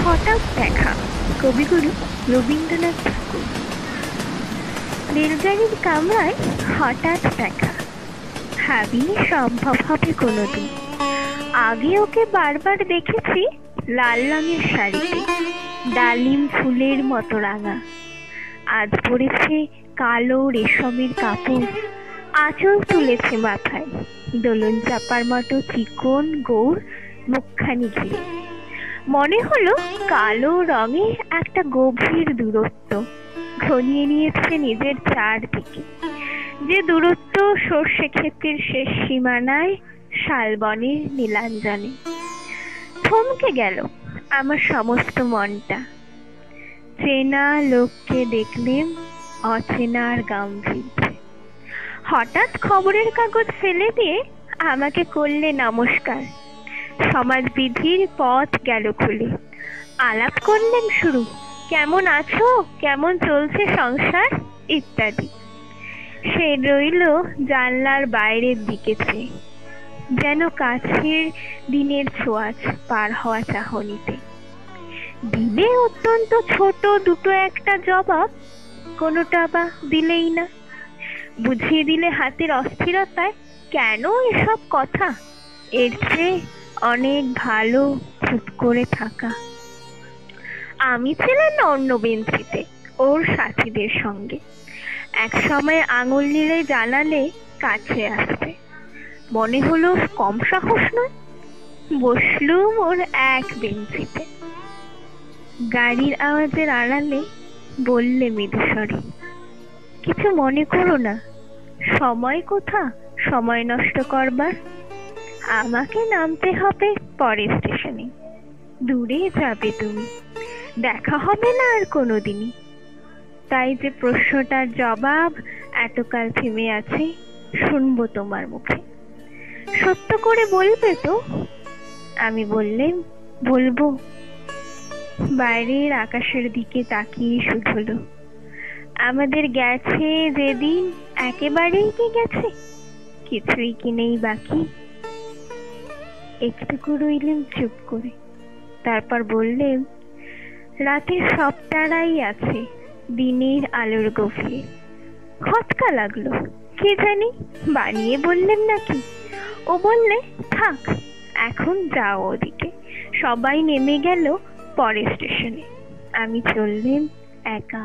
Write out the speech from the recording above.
হঠাৎ দেখা, কবিগুরু রবীন্দ্রনাথ ঠাকুর। রেলগাড়ির কামরায় হঠাৎ দেখা, ভাবিনি সম্ভব হবে কোনোদিন। আগে ওকে বারবার দেখেছি লাল রঙের শাড়িতে, ডালিম ফুলের মতো রাঙা। আজ পরেছে কালো রেশমের কাপড়, আঁচল তুলেছে মাথায়, দোলন চাপার মতো চিকন গৌর মুখখানি ঘিরে। মনে হলো কালো রঙে একটা গভীর দূরত্ব ঘনিয়ে নিয়েছে নিজের চারদিকে, যে দূরত্ব সর্ষে ক্ষেতের শেষ সীমানায় শালবনের নীলাঞ্জনে। থমকে গেল আমার সমস্ত মনটা। চেনা লোককে দেখলেন অচেনার গাম্ভীর্যে। হঠাৎ খবরের কাগজ ফেলে দিয়ে আমাকে করলে নমস্কার। সমাজবিধির পথ গেল খুলে। আলাপ করলেন শুরু, কেমন আছো, কেমন চলছে সংসার ইত্যাদি। সে রইল জানলার বাইরের দিকে চেয়ে, যেন কাছের দিনের ছোঁয়াচ পার হওয়া চাহনিতে। দিলে অত্যন্ত ছোট দুটো একটা জবাব, কোনোটা বা দিলেই না। বুঝিয়ে দিলে হাতের অস্থিরতায় কেন এসব কথা, এর চেয়ে অনেক ভালো চুপ করে থাকা। আমি ছিলাম অন্য বেঞ্চিতে ওর সাথীদের সঙ্গে। এক সময় আঙুল নিলে জানালে কাছে আসতে, মনে হলো কম সাহস নয়। বসলুম ওর এক বেঞ্চিতে। গাড়ির আওয়াজের আড়ালে বললে মৃদুস্বরে, কিছু মনে করো না, সময় কোথা সময় নষ্ট করবার। আমাকে নামতে হবে পরের স্টেশনে, দূরে যাবে তুমি, দেখা হবে না আর কোনোদিনই। তাই যে প্রশ্নটার জবাব এতকাল থেমে আছে, শুনবো তোমার মুখে। সত্য করে বলবে তো? আমি বললেম, বলবো। বাইরের আকাশের দিকে তাকিয়ে শুধলো, আমাদের গেছে যেদিন একেবারেই কি গেছে, কিছুই কি নেই বাকি। একটুকু রইলেম চুপ করে, তারপর বললেন, রাতের সব তারাই আছে দিনের আলোর গভীরে। খটকা লাগলো, কে জানি বানিয়ে বললেন নাকি। ও বললে, থাক এখন যাও ওদিকে। সবাই নেমে গেল পরের স্টেশনে, আমি চললেম একা।